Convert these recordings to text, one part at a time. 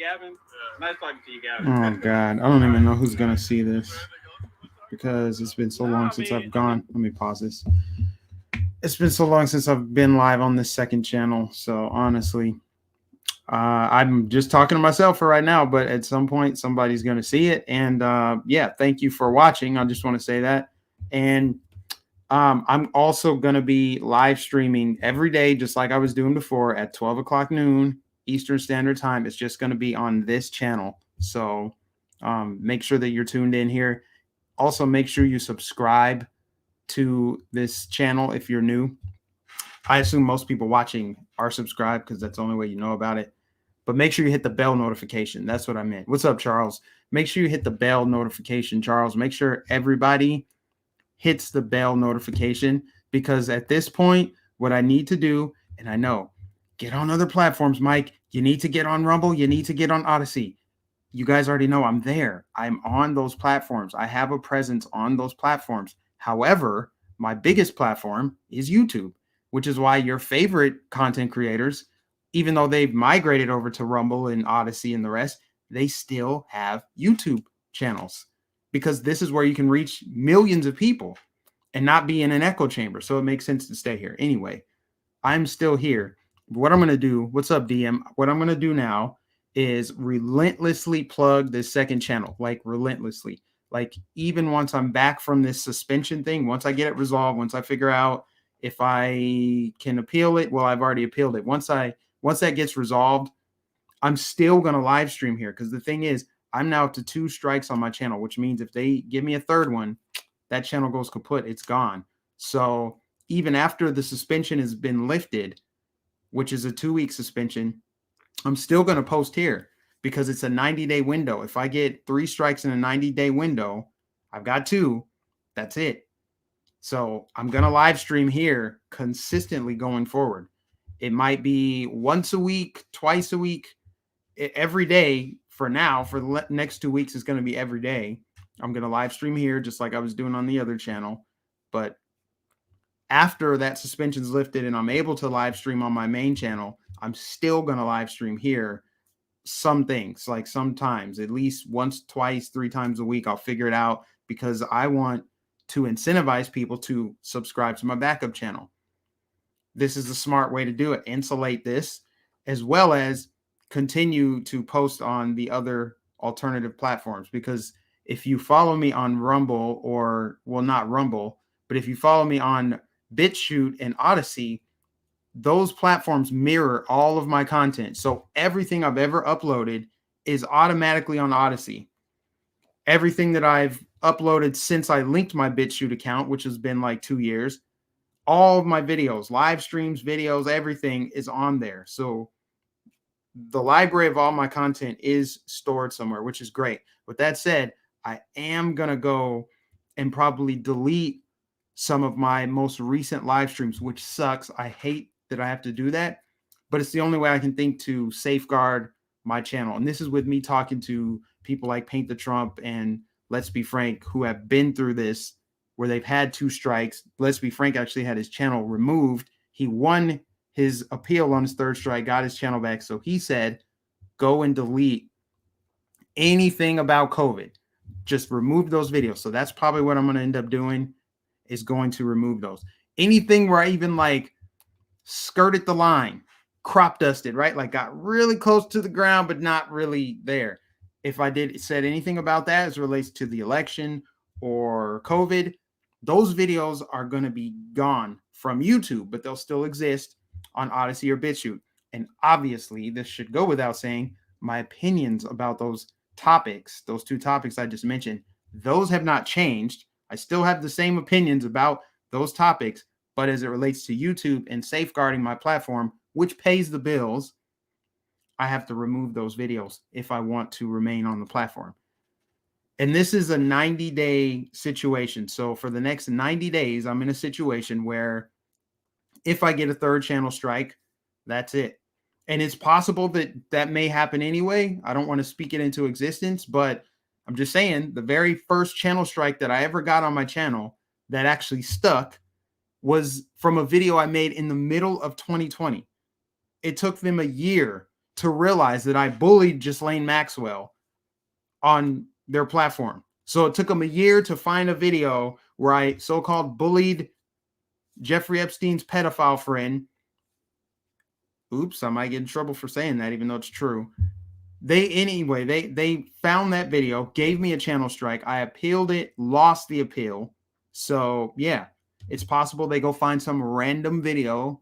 Gavin. Nice talking to you, Gavin. Oh God, I don't even know who's gonna see this because it's been so long since I've gone. Let me pause this. It's been so long since I've been live on this second channel. So honestly, I'm just talking to myself for right now. But at some point, somebody's gonna see it. And yeah, thank you for watching. I just want to say that. And I'm also gonna be live streaming every day, just like I was doing before, at 12 o'clock noon Eastern Standard Time. It's just gonna be on this channel. So make sure that you're tuned in here. Also, make sure you subscribe to this channel if you're new. I assume most people watching are subscribed because that's the only way you know about it. But make sure you hit the bell notification. That's what I meant. What's up, Charles? Make sure you hit the bell notification, Charles. Make sure everybody hits the bell notification, because at this point, what I need to do, and I know, get on other platforms, Mike. You need to get on Rumble. You need to get on Odyssey. You guys already know I'm there. I'm on those platforms. I have a presence on those platforms. However, my biggest platform is YouTube, which is why your favorite content creators, even though they've migrated over to Rumble and Odyssey and the rest, they still have YouTube channels, because this is where you can reach millions of people and not be in an echo chamber. So it makes sense to stay here. Anyway, I'm still here. What I'm going to do, what's up, DM? What I'm going to do now is relentlessly plug this second channel, like relentlessly. Like even once I'm back from this suspension thing, once I get it resolved, once I figure out if I can appeal it, well, I've already appealed it. Once that gets resolved, I'm still going to live stream here, because the thing is, I'm now up to 2 strikes on my channel, which means if they give me a third one, that channel goes kaput. It's gone. So even after the suspension has been lifted, which is a 2-week suspension, I'm still going to post here because it's a 90-day window. If I get 3 strikes in a 90-day window, I've got 2. That's it. So I'm going to live stream here consistently going forward. It might be once a week, twice a week, every day for now. For the next 2 weeks, it's going to be every day. I'm going to live stream here just like I was doing on the other channel. But after that suspension's lifted and I'm able to live stream on my main channel, I'm still going to live stream here. Some things, like sometimes at least once, twice, 3 times a week, I'll figure it out, because I want to incentivize people to subscribe to my backup channel. This is the smart way to do it. Insulate this, as well as continue to post on the other alternative platforms. Because if you follow me on Rumble, or, well, not Rumble, but if you follow me on BitChute and Odyssey, those platforms mirror all of my content. So everything I've ever uploaded is automatically on Odyssey. Everything that I've uploaded since I linked my BitChute account, which has been like 2 years, all of my videos, live streams, videos, everything is on there. So the library of all my content is stored somewhere, which is great. With that said, I am going to go and probably delete some of my most recent live streams, which sucks. I hate that I have to do that, but it's the only way I can think to safeguard my channel. And this is with me talking to people like Paint the Trump and Let's Be Frank, who have been through this, where they've had 2 strikes. Let's Be Frank actually had his channel removed. He won his appeal on his 3rd strike, got his channel back. So he said, go and delete anything about COVID. Just remove those videos. So that's probably what I'm going to end up doing, is going to remove those. Anything where I even like skirted the line, crop dusted, right? Like got really close to the ground, but not really there. If I said anything about that as it relates to the election or COVID, those videos are going to be gone from YouTube, but they'll still exist on Odyssey or BitChute. And obviously, this should go without saying, my opinions about those topics, those 2 topics I just mentioned, those have not changed. I still have the same opinions about those topics, but as it relates to YouTube and safeguarding my platform, which pays the bills, I have to remove those videos if I want to remain on the platform. And this is a 90-day situation. So for the next 90 days, I'm in a situation where if I get a 3rd channel strike, that's it. And it's possible that that may happen anyway. I don't want to speak it into existence, but I'm just saying the very first channel strike that I ever got on my channel that actually stuck was from a video I made in the middle of 2020. It took them a year to realize that I bullied Ghislaine Maxwell on their platform. So it took them a year to find a video where I so-called bullied Jeffrey Epstein's pedophile friend. Oops, I might get in trouble for saying that, even though it's true. They found that video, gave me a channel strike. I appealed it, lost the appeal. So yeah, it's possible they go find some random video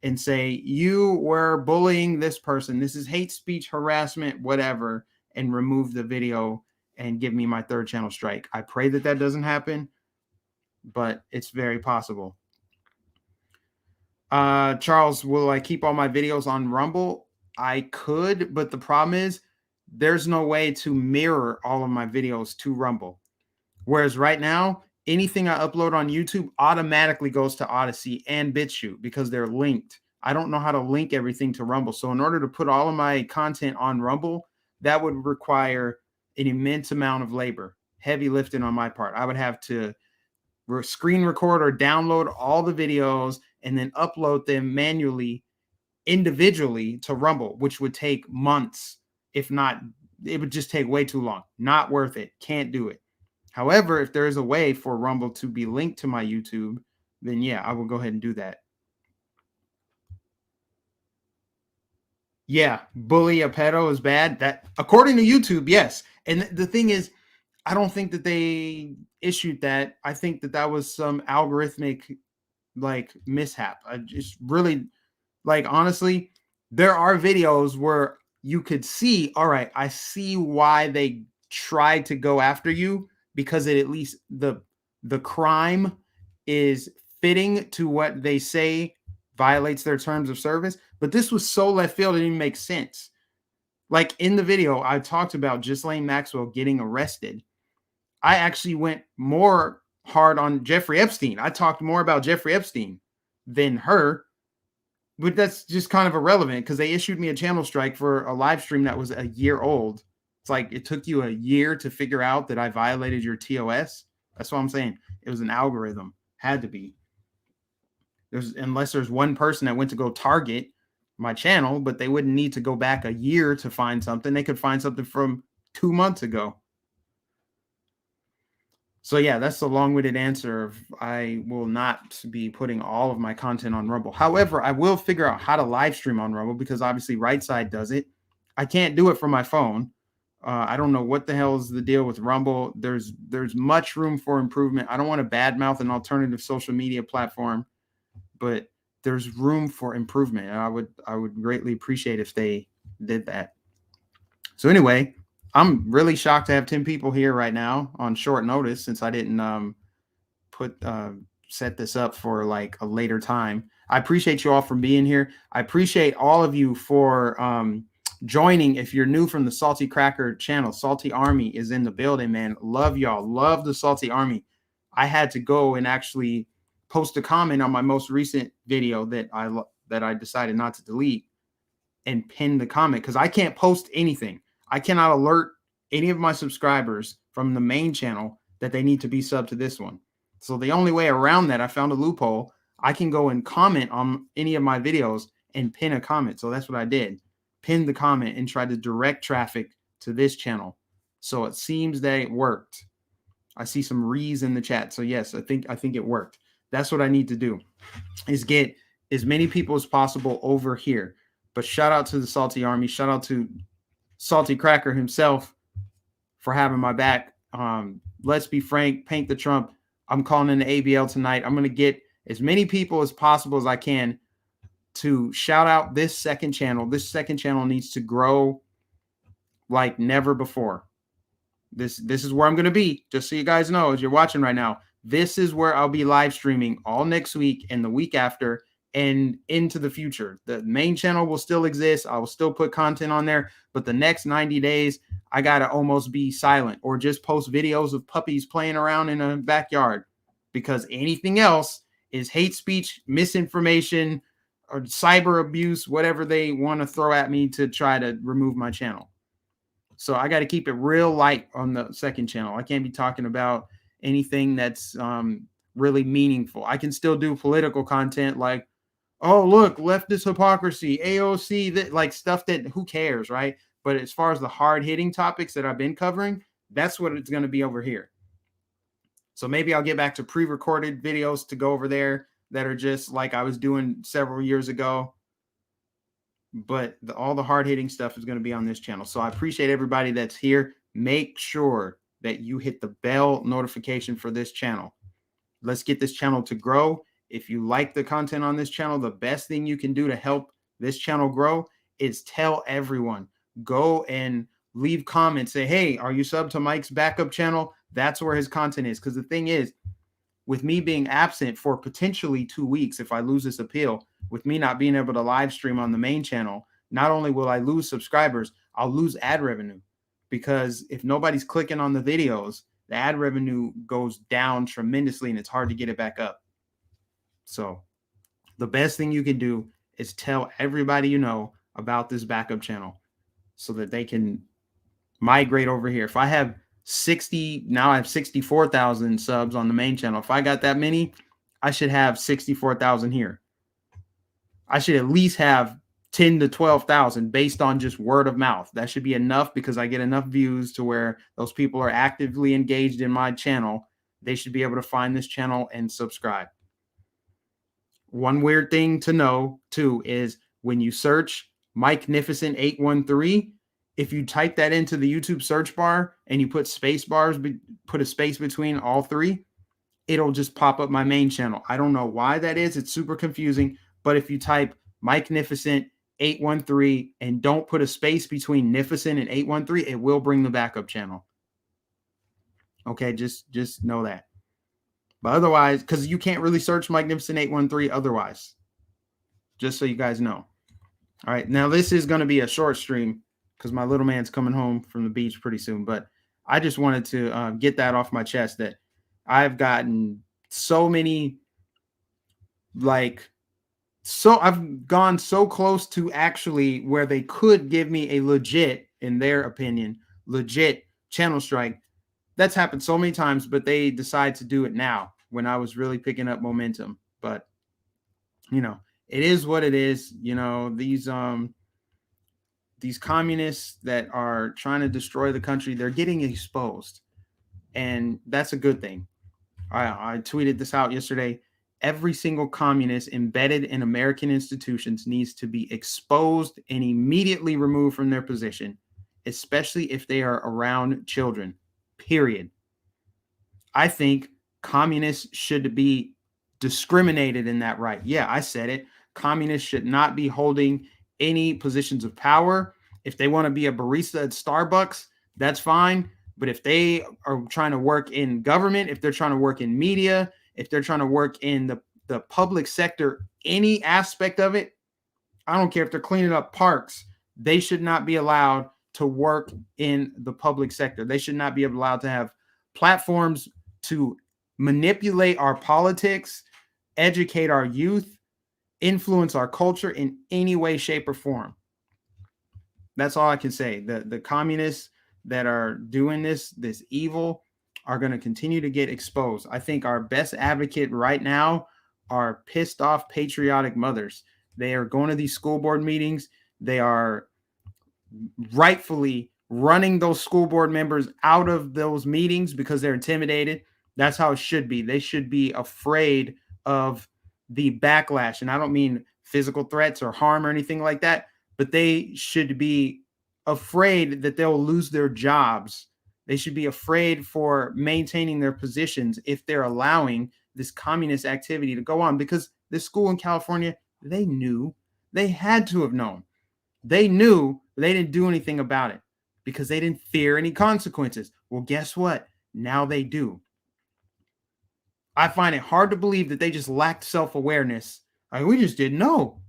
and say, you were bullying this person. This is hate speech, harassment, whatever, and remove the video and give me my third channel strike. I pray that that doesn't happen, but it's very possible. Charles, will I keep all my videos on Rumble? I could, but the problem is there's no way to mirror all of my videos to Rumble. Whereas right now, anything I upload on YouTube automatically goes to Odyssey and BitChute because they're linked. I don't know how to link everything to Rumble. So in order to put all of my content on Rumble, that would require an immense amount of labor, heavy lifting on my part. I would have to screen record or download all the videos and then upload them manually, individually to Rumble, which would take months. If not, it would just take way too long. Not worth it. Can't do it. However, if there is a way for Rumble to be linked to my YouTube, then yeah, I will go ahead and do that. Yeah, bully a pedo is bad. That, according to YouTube, yes. And the thing is, I don't think that they issued that. I think that that was some algorithmic like mishap. I just really, like, honestly, there are videos where you could see, all right, I see why they tried to go after you, because it, at least the crime is fitting to what they say violates their terms of service. But this was so left field, it didn't even make sense. Like in the video, I talked about Ghislaine Maxwell getting arrested. I actually went more hard on Jeffrey Epstein. I talked more about Jeffrey Epstein than her, but that's just kind of irrelevant because they issued me a channel strike for a live stream that was a year old. It's like it took you a year to figure out that I violated your TOS. That's what I'm saying. It was an algorithm. Had to be. Unless there's one person that went to go target my channel, but they wouldn't need to go back a year to find something. They could find something from 2 months ago. So yeah, that's the long-winded answer of I will not be putting all of my content on Rumble. However, I will figure out how to live stream on Rumble because obviously Right Side does it. I can't do it from my phone. I don't know what the hell is the deal with Rumble. There's much room for improvement. I don't want to badmouth an alternative social media platform, but there's room for improvement. And I would greatly appreciate if they did that. So anyway, I'm really shocked to have 10 people here right now on short notice since I didn't set this up for like a later time. I appreciate you all for being here. I appreciate all of you for joining. If you're new from the Salty Cracker channel, Salty Army is in the building, man. Love y'all. Love the Salty Army. I had to go and actually post a comment on my most recent video that I decided not to delete and pin the comment because I can't post anything. I cannot alert any of my subscribers from the main channel that they need to be subbed to this one. So the only way around that, I found a loophole. I can go and comment on any of my videos and pin a comment. So that's what I did. Pin the comment and try to direct traffic to this channel. So it seems that it worked. I see some re's in the chat. So yes, I think it worked. That's what I need to do, is get as many people as possible over here. But shout out to the Salty Army. Shout out to Salty Cracker himself for having my back. Let's be frank, paint the Trump. I'm calling in the ABL tonight. I'm going to get as many people as possible as I can to shout out this second channel. This second channel needs to grow like never before. This is where I'm going to be, just so you guys know, as you're watching right now. This is where I'll be live streaming all next week and the week after and into the future. The main channel will still exist. I will still put content on there, but the next 90 days, I got to almost be silent or just post videos of puppies playing around in a backyard, because anything else is hate speech, misinformation, or cyber abuse, whatever they want to throw at me to try to remove my channel. So I got to keep it real light on the second channel. I can't be talking about anything that's really meaningful. I can still do political content like, oh, look, leftist hypocrisy, AOC, that like stuff that who cares, right? But as far as the hard hitting topics that I've been covering, that's what it's going to be over here. So maybe I'll get back to pre-recorded videos to go over there that are just like I was doing several years ago. But all the hard-hitting stuff is going to be on this channel. So I appreciate everybody that's here. Make sure that you hit the bell notification for this channel. Let's get this channel to grow. If you like the content on this channel, the best thing you can do to help this channel grow is tell everyone. Go and leave comments. Say, hey, are you subbed to Mike's backup channel? That's where his content is. Because the thing is, with me being absent for potentially 2 weeks, if I lose this appeal, with me not being able to live stream on the main channel, not only will I lose subscribers, I'll lose ad revenue. Because if nobody's clicking on the videos, the ad revenue goes down tremendously and it's hard to get it back up. So the best thing you can do is tell everybody you know about this backup channel so that they can migrate over here. If I have 60, now I have 64,000 subs on the main channel. If I got that many, I should have 64,000 here. I should at least have 10 to 12,000 based on just word of mouth. That should be enough because I get enough views to where those people are actively engaged in my channel. They should be able to find this channel and subscribe. One weird thing to know too is when you search Mike Nificent 813, if you type that into the YouTube search bar and you put space bars, put a space between all three, it'll just pop up my main channel. I don't know why that is. It's super confusing. But if you type Mike Nificent 813 and don't put a space between Nificent and 813, it will bring the backup channel. Okay, just know that. But otherwise, because you can't really search Mike Nificent 813 otherwise. Just so you guys know. All right, now this is going to be a short stream because my little man's coming home from the beach pretty soon. But I just wanted to get that off my chest that I've gotten so many, I've gone so close to actually where they could give me a legit, in their opinion, legit channel strike. That's happened so many times, but they decide to do it now when I was really picking up momentum. But, you know, it is what it is. You know, these communists that are trying to destroy the country, they're getting exposed. And that's a good thing. I tweeted this out yesterday. Every single communist embedded in American institutions needs to be exposed and immediately removed from their position, especially if they are around children, period. I think communists should be discriminated in that right. Yeah, I said it. Communists should not be holding any positions of power. If they want to be a barista at Starbucks, that's fine. But if they are trying to work in government, if they're trying to work in media, if they're trying to work in the public sector, any aspect of it, I don't care if they're cleaning up parks, they should not be allowed to work in the public sector. They should not be allowed to have platforms to manipulate our politics, educate our youth, influence our culture in any way, shape, or form. That's all I can say. The communists that are doing this evil are going to continue to get exposed. I think our best advocate right now are pissed off patriotic mothers. They are going to these school board meetings. They are rightfully running those school board members out of those meetings because they're intimidated. That's how it should be. They should be afraid of the backlash. And I don't mean physical threats or harm or anything like that, but they should be afraid that they'll lose their jobs. They should be afraid for maintaining their positions if they're allowing this communist activity to go on, because this school in California, they knew. They had to have known. They knew, but they didn't do anything about it because they didn't fear any consequences. Well, guess what? Now they do. I find it hard to believe that they just lacked self-awareness. Like, we just didn't know.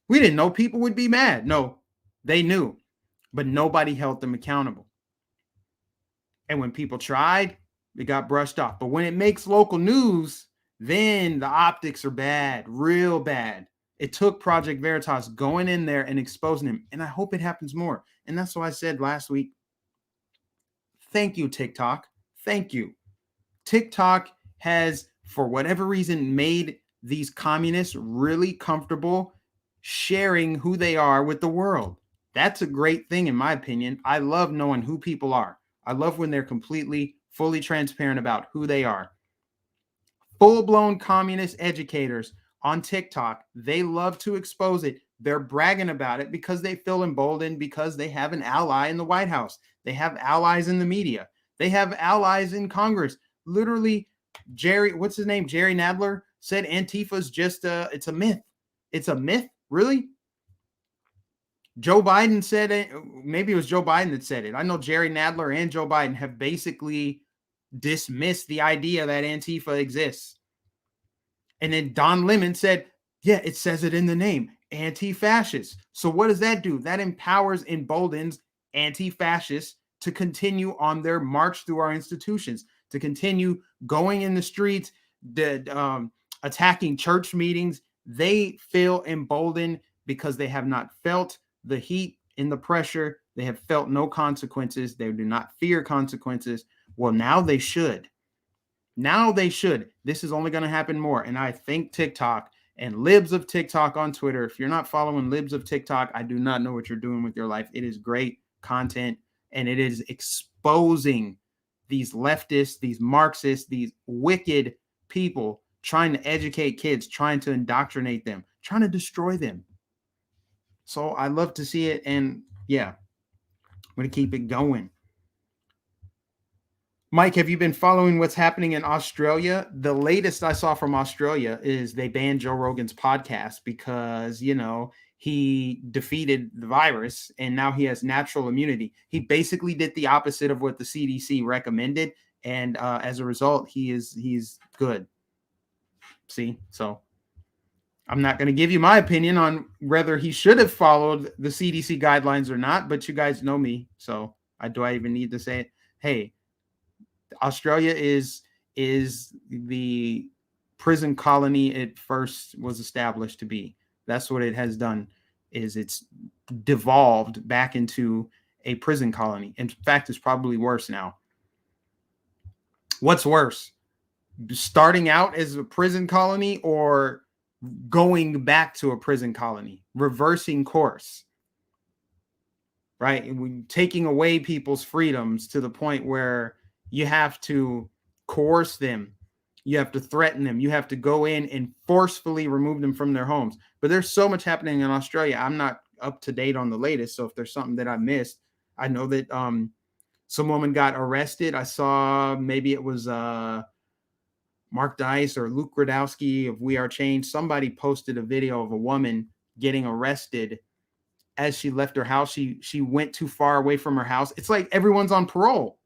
We didn't know people would be mad. No, they knew, but nobody held them accountable. And when people tried, they got brushed off. But when it makes local news, then the optics are bad, real bad. It took Project Veritas going in there and exposing him. And I hope it happens more. And that's what I said last week. Thank you, TikTok. Thank you. TikTok has, for whatever reason, made these communists really comfortable sharing who they are with the world. That's a great thing, in my opinion. I love knowing who people are. I love when they're completely, fully transparent about who they are. Full-blown communist educators on TikTok, they love to expose it. They're bragging about it because they feel emboldened, because they have an ally in the White House. They have allies in the media. They have allies in Congress. Literally, what's his name? Jerry Nadler said Antifa's just it's a myth. It's a myth? Really? Joe Biden said it. Maybe it was Joe Biden that said it. I know Jerry Nadler and Joe Biden have basically dismissed the idea that Antifa exists. And then Don Lemon said, yeah, it says it in the name, anti-fascist. So what does that do? That empowers, emboldens anti-fascists to continue on their march through our institutions, to continue going in the streets, attacking church meetings. They feel emboldened because they have not felt the heat and the pressure. They have felt no consequences. They do not fear consequences. Well, now they should. Now they should. This is only going to happen more. And I think TikTok and libs of TikTok on Twitter, if you're not following libs of TikTok, I do not know what you're doing with your life. It is great content, and it is exposing these leftists, these Marxists, these wicked people trying to educate kids, trying to indoctrinate them, trying to destroy them. So I love to see it. And yeah, I'm going to keep it going. Mike, have you been following what's happening in Australia? The latest I saw from Australia is they banned Joe Rogan's podcast because, he defeated the virus and now he has natural immunity. He basically did the opposite of what the CDC recommended. And as a result, he's good. See, so I'm not going to give you my opinion on whether he should have followed the CDC guidelines or not, but you guys know me. So do I even need to say it? Hey, Australia is the prison colony it first was established to be. That's what it has done, is it's devolved back into a prison colony. In fact, it's probably worse now. What's worse? Starting out as a prison colony or going back to a prison colony? Reversing course. Right? Taking away people's freedoms to the point where you have to coerce them. You have to threaten them. You have to go in and forcefully remove them from their homes. But there's so much happening in Australia. I'm not up to date on the latest. So if there's something that I missed, I know that some woman got arrested. I saw maybe it was Mark Dice or Luke Gradowski of We Are Change. Somebody posted a video of a woman getting arrested as she left her house. She went too far away from her house. It's like everyone's on parole.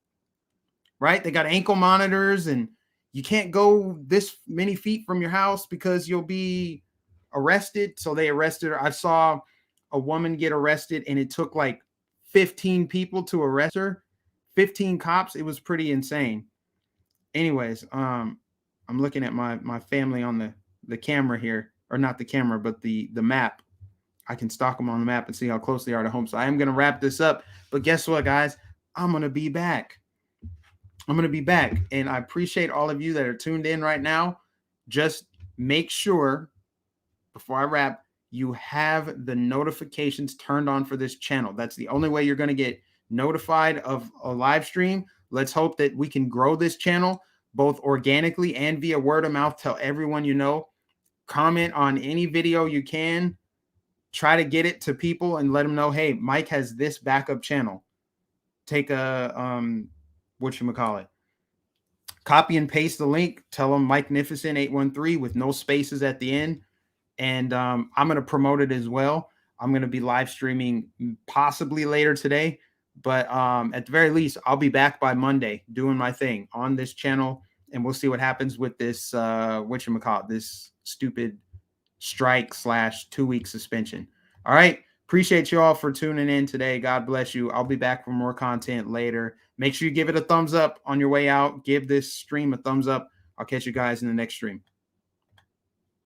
Right? They got ankle monitors and you can't go this many feet from your house because you'll be arrested. So they arrested her. I saw a woman get arrested and it took like 15 people to arrest her, 15 cops. It was pretty insane. Anyways, I'm looking at my family on the camera here, or not the camera, but the map. I can stalk them on the map and see how close they are to home. So I am going to wrap this up. But guess what, guys? I'm going to be back. And I appreciate all of you that are tuned in right now. Just make sure, before I wrap, you have the notifications turned on for this channel. That's the only way you're going to get notified of a live stream. Let's hope that we can grow this channel both organically and via word of mouth. Tell everyone you know. Comment on any video you can. Try to get it to people and let them know, hey, Mike has this backup channel. Take a whatchamacallit, copy and paste the link. Tell them Mike Nificent 813 with no spaces at the end. And I'm going to promote it as well. I'm going to be live streaming possibly later today. But at the very least, I'll be back by Monday doing my thing on this channel. And we'll see what happens with this, this stupid strike / 2-week suspension. All right. Appreciate you all for tuning in today. God bless you. I'll be back for more content later. Make sure you give it a thumbs up on your way out. Give this stream a thumbs up. I'll catch you guys in the next stream.